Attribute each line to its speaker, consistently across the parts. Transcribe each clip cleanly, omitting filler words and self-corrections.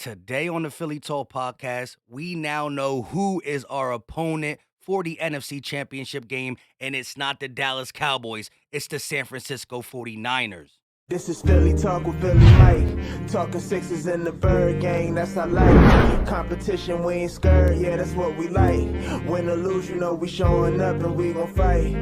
Speaker 1: Today on the Philly Talk podcast, we now know who is our opponent for the NFC Championship game, and it's not the Dallas Cowboys, it's the San Francisco 49ers.
Speaker 2: This is Philly Talk with Philly Mike. Talking sixes in the bird gang, that's I like. Competition, we ain't scared, yeah, that's what we like. Win or lose, you know we showing up and we gon' fight.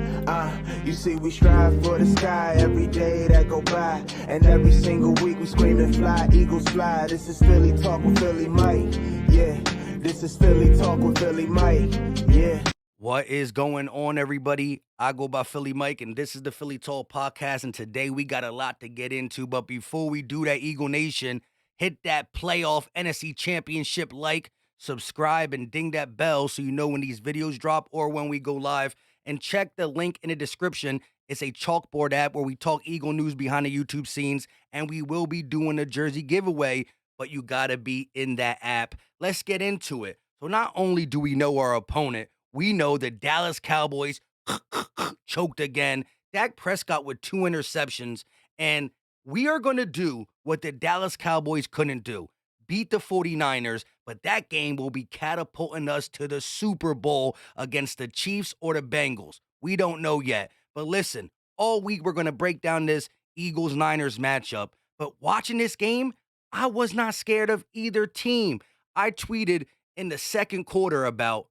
Speaker 2: You see we strive for the sky every day that go by. And every single week we screaming fly, eagles fly. This is Philly Talk with Philly Mike, yeah. This is Philly Talk with Philly Mike, yeah.
Speaker 1: What is going on, everybody? I go by Philly Mike, and this is the Philly Talk podcast. And today we got a lot to get into. But before we do that, Eagle Nation, hit that playoff NFC Championship like, subscribe, and ding that bell so you know when these videos drop or when we go live. And check the link in the description. It's a chalkboard app where we talk Eagle news behind the YouTube scenes, and we will be doing a jersey giveaway, but you got to be in that app. Let's get into it. So not only do we know our opponent, we know the Dallas Cowboys choked again. Dak Prescott with 2 interceptions. And we are going to do what the Dallas Cowboys couldn't do. Beat the 49ers, but that game will be catapulting us to the Super Bowl against the Chiefs or the Bengals. We don't know yet. But listen, all week we're going to break down this Eagles-Niners matchup. But watching this game, I was not scared of either team. I tweeted in the second quarter about,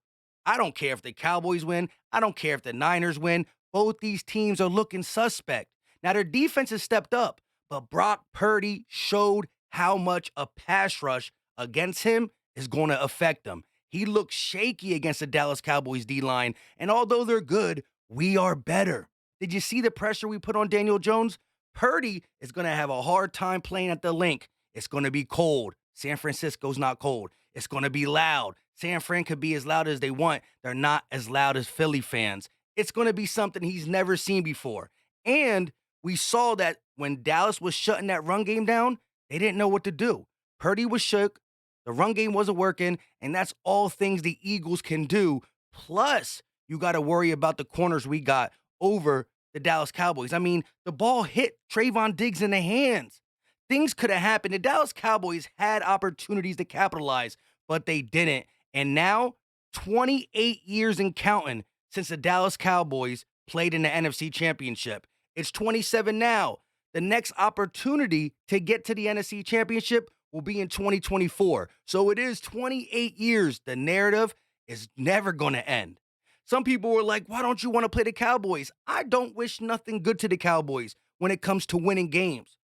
Speaker 1: I don't care if the Cowboys win. I don't care if the Niners win. Both these teams are looking suspect. Now, their defense has stepped up, but Brock Purdy showed how much a pass rush against him is going to affect them. He looked shaky against the Dallas Cowboys D-line, and although they're good, we are better. Did you see the pressure we put on Daniel Jones? Purdy is going to have a hard time playing at the link. It's going to be cold. San Francisco's not cold. It's going to be loud. San Fran could be as loud as they want. They're not as loud as Philly fans. It's going to be something he's never seen before. And we saw that when Dallas was shutting that run game down, they didn't know what to do. Purdy was shook. The run game wasn't working. And that's all things the Eagles can do. Plus, you got to worry about the corners we got over the Dallas Cowboys. I mean, the ball hit Trayvon Diggs in the hands. Things could have happened. The Dallas Cowboys had opportunities to capitalize, but they didn't. And now, 28 years and counting since the Dallas Cowboys played in the NFC Championship. It's 27 now. The next opportunity to get to the NFC Championship will be in 2024. So it is 28 years. The narrative is never going to end. Some people were like, why don't you want to play the Cowboys? I don't wish nothing good to the Cowboys when it comes to winning games.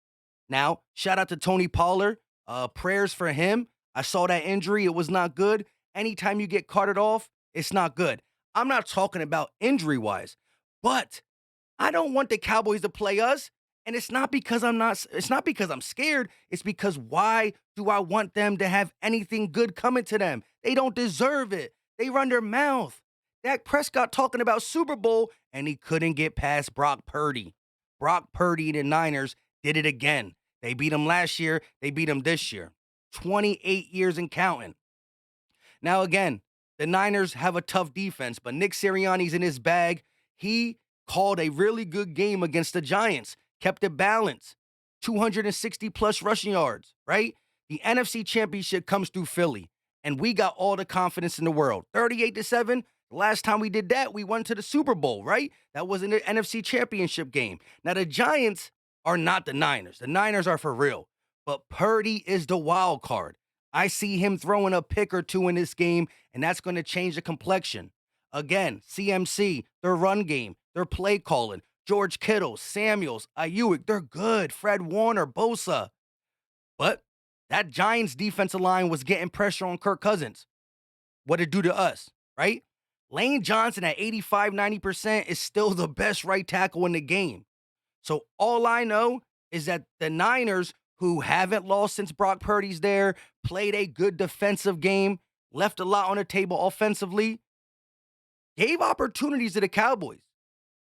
Speaker 1: Now, shout out to Tony Pollard. Prayers for him. I saw that injury. It was not good. Anytime you get carted off, it's not good. I'm not talking about injury-wise, but I don't want the Cowboys to play us, and it's not because I'm scared. It's because why do I want them to have anything good coming to them? They don't deserve it. They run their mouth. Dak Prescott talking about Super Bowl, and he couldn't get past Brock Purdy. Brock Purdy and the Niners did it again. They beat him last year. They beat him this year. 28 years and counting. Now, again, the Niners have a tough defense, but Nick Sirianni's in his bag. He called a really good game against the Giants, kept it balanced, 260-plus rushing yards, right? The NFC Championship comes through Philly, and we got all the confidence in the world. 38-7, the last time we did that, we went to the Super Bowl, right? That was in the NFC Championship game. Now, the Giants are not the Niners. The Niners are for real, but Purdy is the wild card. I see him throwing a pick or two in this game, and that's going to change the complexion. Again, CMC, their run game, their play calling, George Kittle, Samuels, Ayuk, they're good. Fred Warner, Bosa. But that Giants defensive line was getting pressure on Kirk Cousins. What it do to us, right? Lane Johnson at 85-90% is still the best right tackle in the game. So all I know is that the Niners, who haven't lost since Brock Purdy's there, played a good defensive game, left a lot on the table offensively, gave opportunities to the Cowboys.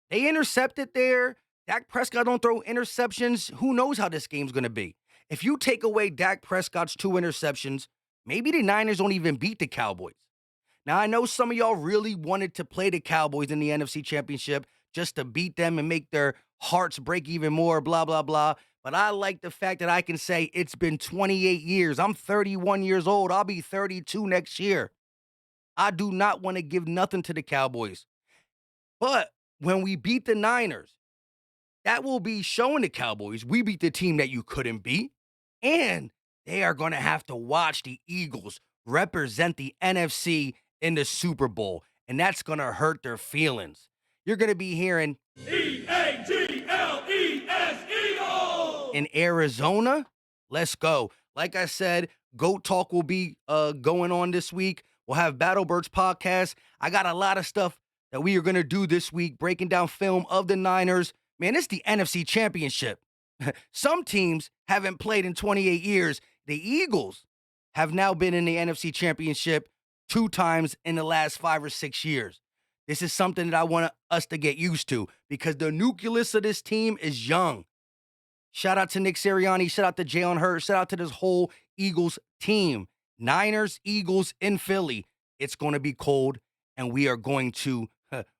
Speaker 1: They intercepted there. Dak Prescott don't throw interceptions. Who knows how this game's going to be? If you take away Dak Prescott's 2 interceptions, maybe the Niners don't even beat the Cowboys. Now, I know some of y'all really wanted to play the Cowboys in the NFC Championship just to beat them and make their hearts break even more, blah, blah, blah. But I like the fact that I can say it's been 28 years. I'm 31 years old. I'll be 32 next year. I do not want to give nothing to the Cowboys. But when we beat the Niners, that will be showing the Cowboys we beat the team that you couldn't beat. And they are going to have to watch the Eagles represent the NFC in the Super Bowl. And that's going to hurt their feelings. You're going to be hearing
Speaker 3: Eagles!
Speaker 1: in Arizona. Let's go. Like I said, GOAT Talk will be going on this week. We'll have Battle Birds podcast. I got a lot of stuff that we are going to do this week, breaking down film of the Niners. Man, it's the NFC Championship. Some teams haven't played in 28 years. The Eagles have now been in the NFC Championship 2 times in the last 5 or 6 years. This is something that I want us to get used to because the nucleus of this team is young. Shout out to Nick Sirianni. Shout out to Jalen Hurts. Shout out to this whole Eagles team. Niners, Eagles in Philly. It's going to be cold, and we are going to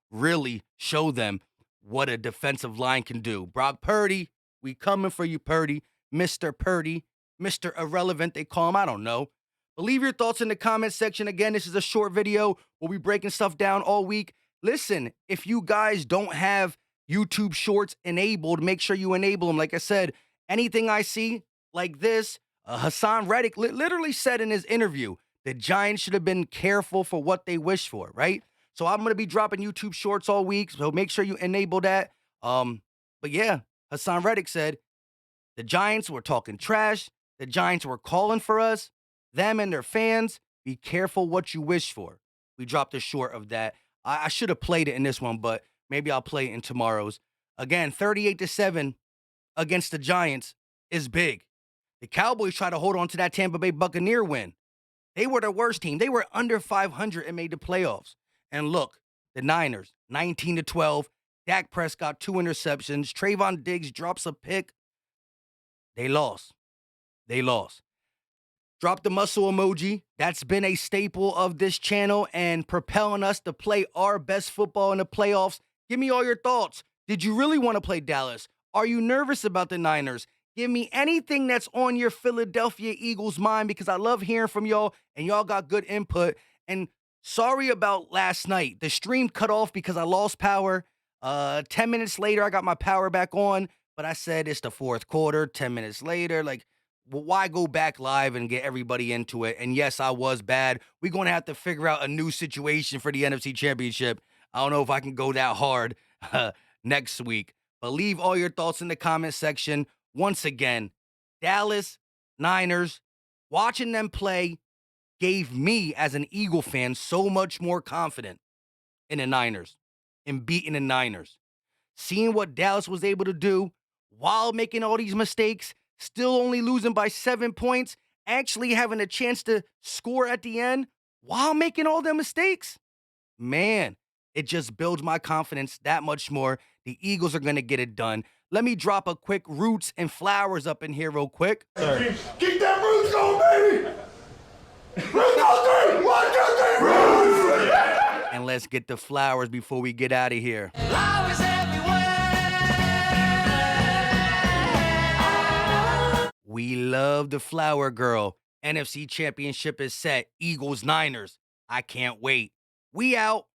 Speaker 1: really show them what a defensive line can do. Brock Purdy, we coming for you, Purdy. Mr. Purdy, Mr. Irrelevant, they call him. I don't know. But leave your thoughts in the comment section. Again, this is a short video. We'll be breaking stuff down all week. Listen, if you guys don't have YouTube Shorts enabled, make sure you enable them. Like I said, anything I see like this, Hassan Reddick literally said in his interview, the Giants should have been careful for what they wish for, right? So I'm going to be dropping YouTube Shorts all week, so make sure you enable that. But yeah, Hassan Reddick said, the Giants were talking trash. The Giants were calling for us. Them and their fans, be careful what you wish for. We dropped a short of that. I should have played it in this one, but maybe I'll play it in tomorrow's. Again, 38-7 against the Giants is big. The Cowboys try to hold on to that Tampa Bay Buccaneer win. They were the worst team. They were under 500 and made the playoffs. And look, the Niners, 19-12. Dak Prescott, 2 interceptions. Trayvon Diggs drops a pick. They lost. Drop the muscle emoji. That's been a staple of this channel and propelling us to play our best football in the playoffs. Give me all your thoughts. Did you really want to play Dallas? Are you nervous about the Niners? Give me anything that's on your Philadelphia Eagles mind because I love hearing from y'all and y'all got good input. And sorry about last night. The stream cut off because I lost power. 10 minutes later, I got my power back on, but I said it's the fourth quarter. 10 minutes later, why go back live and get everybody into it? And yes, I was bad. We're going to have to figure out a new situation for the NFC Championship. I don't know if I can go that hard next week. But leave all your thoughts in the comment section. Once again, Dallas, Niners, watching them play gave me, as an Eagle fan, so much more confident in the Niners, in beating the Niners. Seeing what Dallas was able to do while making all these mistakes, still only losing by 7 points, actually having a chance to score at the end while making all them mistakes. Man, it just builds my confidence that much more. The Eagles are going to get it done. Let me drop a quick Roots and Flowers up in here real quick.
Speaker 3: Keep that Roots going, baby! Roots on 3! 1, 2, 3, Roots!
Speaker 1: And let's get the flowers before we get out of here.
Speaker 3: Flowers everywhere!
Speaker 1: We love the Flower Girl. NFC Championship is set. Eagles, Niners. I can't wait. We out.